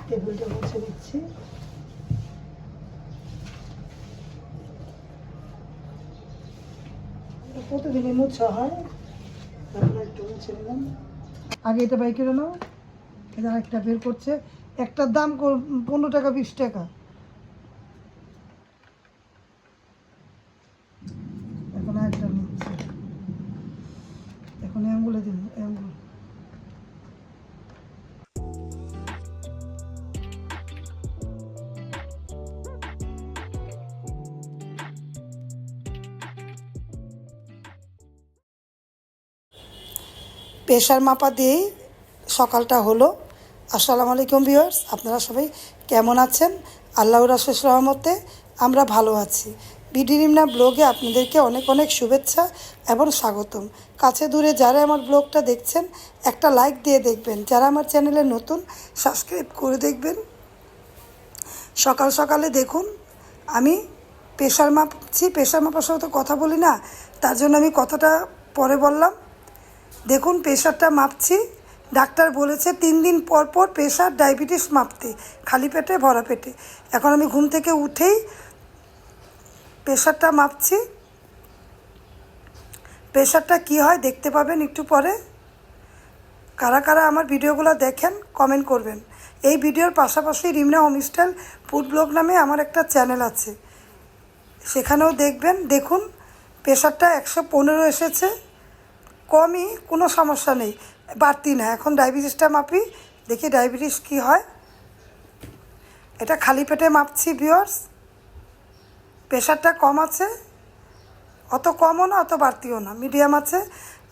টেবিলটা মুছে দিচ্ছি। প্রতিদিনই মুছা হয়, তারপরে একটু মুছে নিলাম। আগে এটা বাই করে নাও। এটা একটা বের করছে, একটার দাম 15 টাকা 20 টাকা। এখন একটা নিচ্ছে, এখন অ্যাঙ্গুলে দিন অ্যাঙ্গুল। প্রেশার মাপা দিয়েই সকালটা হলো। আসসালামু আলাইকুম ভিউয়ার্স, আপনারা সবাই কেমন আছেন? আল্লাহর অশেষ রহমতে আমরা ভালো আছি। বিডি রিমনা ব্লগে আপনাদেরকে অনেক অনেক শুভেচ্ছা এবং স্বাগতম। কাছে দূরে যারা আমার ব্লগটা দেখছেন একটা লাইক দিয়ে দেখবেন, যারা আমার চ্যানেলে নতুন সাবস্ক্রাইব করে দেখবেন। সকাল সকালে দেখুন আমি প্রেশার মাপছি, প্রেশার মাপার সময় তো কথা বলি না, তার জন্য আমি কথাটা পরে বললাম। দেখুন প্রেশারটা মাপছি। ডাক্তার বলেছে 3 দিন পর পর প্রেশার ডায়াবেটিস মাপতে, খালি পেটে ভরা পেটে। এখন আমি ঘুম থেকে উঠেই প্রেশারটা মাপছি। প্রেশারটা কি হয় দেখতে পাবেন একটু পরে। কারা কারা আমার ভিডিওগুলো দেখেন কমেন্ট করবেন। এই ভিডিওর পাশাপাশি রিমনা হোমস্টাইল ফুড ব্লগ নামে আমার একটা চ্যানেল আছে, সেখানেও দেখবেন। দেখুন প্রেশারটা 115 এসেছে, কমই, কোনো সমস্যা নেই, বাড়তি না। এখন ডায়াবেটিসটা মাপি, দেখি ডায়াবেটিস কি হয়। এটা খালি পেটে মাপছি ভিউয়ার্স। প্রেশারটা কম আছে, অত কমও না অত বাড়তিও না, মিডিয়াম আছে।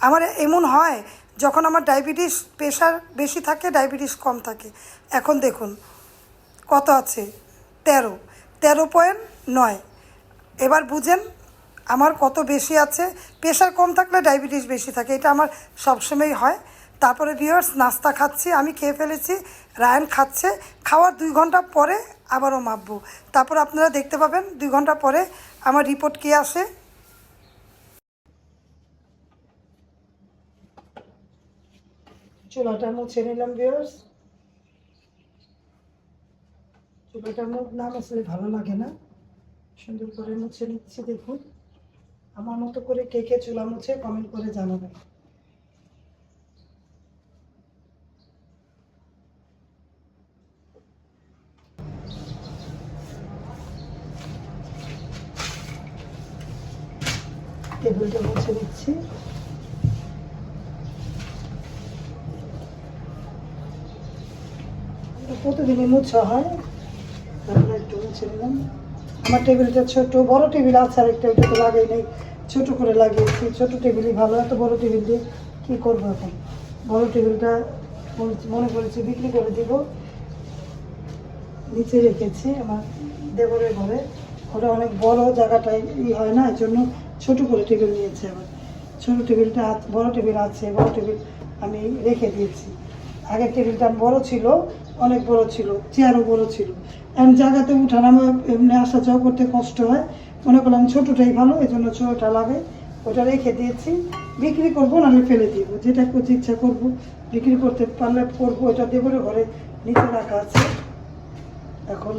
আমার এমন হয় যখন আমার ডায়াবেটিস প্রেশার বেশি থাকে, ডায়াবেটিস কম থাকে। এখন দেখুন কত আছে, 13.9। এবার বুঝেন আমার কত বেশি আছে। প্রেশার কম থাকলে ডায়াবেটিস বেশি থাকে, এটা আমার সবসময়ই হয়। তারপরে ভিউয়ার্স নাস্তা খাচ্ছি, আমি খেয়ে ফেলেছি, রায়ান খাচ্ছে। খাওয়ার 2 ঘন্টা পরে আবারও মাপবো, তারপর আপনারা দেখতে পাবেন 2 ঘন্টা পরে আমার রিপোর্ট কী আসে। চুলাটা মুছে নিলাম ভিউয়ার্স। চুলাটা মুখ না মুছলে ভালো লাগে না, সুন্দর করে মুছে নিচ্ছি। দেখুন আমার মতো করে কে কে চুলা মুছে কমেন্ট করে জানাবেন। টেবিলটা মুছে দিচ্ছি। প্রতিদিনই মুছা হয়, তারপরে একটু মুছে নিলাম। আমার টেবিলটা ছোট, বড় টেবিল আছে আর একটা, ওইটা তো লাগাই নেই, ছোট করে লাগিয়েছি। ছোট টেবিলই ভালো, এত বড় টেবিল দিয়ে কী করবো এখন। বড় টেবিলটা মনে করেছি বিক্রি করে দিব, নিচে রেখেছি আমার দেবরের ঘরে। ওটা অনেক বড়, জায়গাটাই হয় না, এর জন্য ছোট করে টেবিল নিয়েছে। আবার ছোট টেবিলটা, বড় টেবিল আছে, বড় টেবিল আমি রেখে দিয়েছি। আগের টেবিলটা বড় ছিল, অনেক বড় ছিল, চেয়ারও বড় ছিল। এখন জায়গাতে উঠানামা এমনি আসা যাওয়া করতে কষ্ট হয়, মনে করলাম ছোটোটাই ভালো, এই জন্য ছোটোটা লাগে, ওটা রেখে দিয়েছি। বিক্রি করবো নাহলে ফেলে দিব, যেটা করতে ইচ্ছা করবো, বিক্রি করতে পারলে করবো। এটা দেবরের ঘরে নিচে রাখা আছে। এখন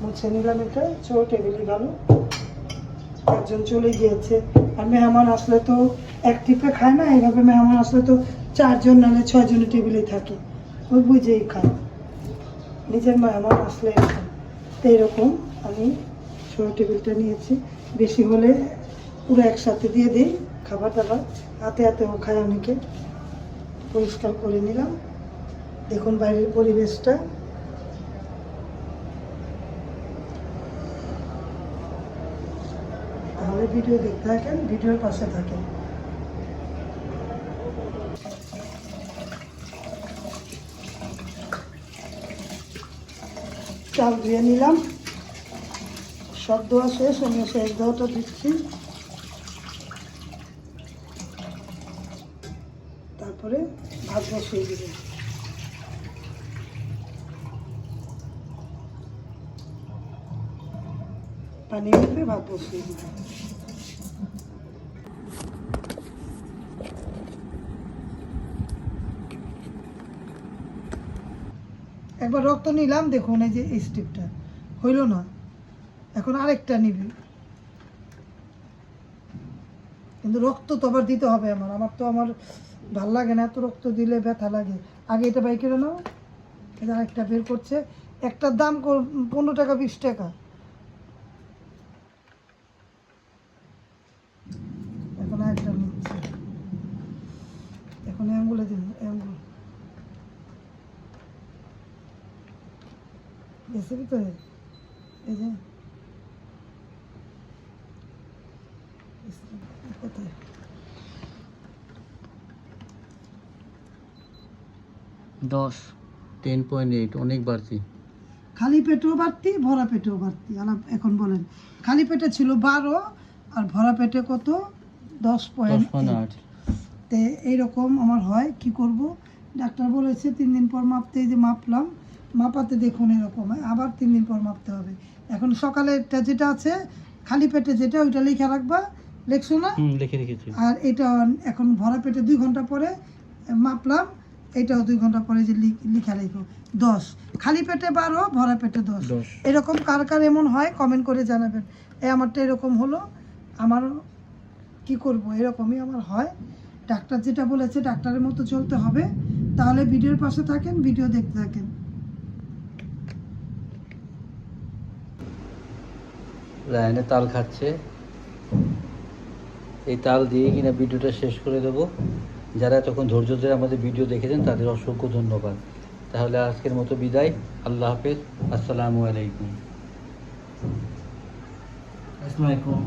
মুছে নিলাম, এটা ছোট টেবিলই ভালো। একজন চলে গিয়েছে, আর মেহমান আসলে তো এক টিপে খায় না, এইভাবে মেহমান আসলে তো 4 জন নাহলে 6 জনের টেবিলেই থাকে, ওই বুঝেই খায়। নিজের মেহমান আসলে এরকম, তো এরকম আমি ছোট টেবিলটা নিয়েছি। বেশি হলে পুরো একসাথে দিয়ে দিই খাবার দাবার, হাতে হাতেও খায় অনেকে। পরিষ্কার করে নিলাম। দেখুন বাইরের পরিবেশটা। তাহলে ভিডিও দেখতে থাকেন, ভিডিওর পাশে থাকেন। চাল ধুয়ে নিলাম, সব ধোয়া শেষ, আমি শেষ ধোয়াটা দিচ্ছি। তারপরে ভাত বসিয়ে দিব। পানি দিয়ে ভাত বসিয়ে দিব। একবার রক্ত নিলাম, দেখুন এই যে এই স্টেপটা হইল না, এখন আরেকটা নিবি, কিন্তু রক্ত তো আবার দিতে হবে আমার তো ভাল লাগে না, এত রক্ত দিলে ব্যথা লাগে। আগে এটা বাই করে নাও, এটা আরেকটা বের করছে, একটার দাম 15 টাকা 20 টাকা। এখন আরেকটা নিচ্ছে, এখন অ্যাঙ্গুলে দিন, অ্যাঙ্গুল গেছে ভিতরে, এই যে কোথায় 10.8 অনেক বাড়তি। খালি পেটেও বাড়তি, ভরা পেটেও বাড়তি। এখন বলেন, খালি পেটে ছিল 12 আর ভরা পেটে কত? 10.8। তে এইরকম আমার হয়, কি করব? ডাক্তার বলেছে 3 দিন পর মাপতে, এই যে মাপলাম, মাপাতে দেখুন এরকম হয়, আবার 3 দিন পর মাপতে হবে। এখন সকালেরটা যেটা আছে খালি পেটে যেটা, ওইটা লিখে রাখবা, লিখছো না? লিখে রেখেছি। আর এটা এখন ভরা পেটে 2 ঘন্টা পরে মাপলাম, এটাও 2 ঘন্টা পরে যে লিখা রাখো 10। খালি পেটে 12, ভরা পেটে 10। এরকম কার কার এমন হয় কমেন্ট করে জানাবেন। আমারটা এরকম হলো, আমার কি করব, এরকমই আমার হয়। ডাক্তার যেটা বলেছে ডাক্তারের মতো চলতে হবে। তাহলে ভিডিওর পাশে থাকেন, ভিডিও দেখতে থাকেন। রায়নে তাল খাচ্ছে, এই তাল দিয়ে কিনা ভিডিওটা শেষ করে দেবো। যারা তখন ধৈর্য ধরে আমাদের ভিডিও দেখেছেন তাদের অসংখ্য ধন্যবাদ। তাহলে আজকের মতো বিদায়, আল্লাহ হাফেজ, আসসালামু আলাইকুম। আসসালামু আলাইকুম।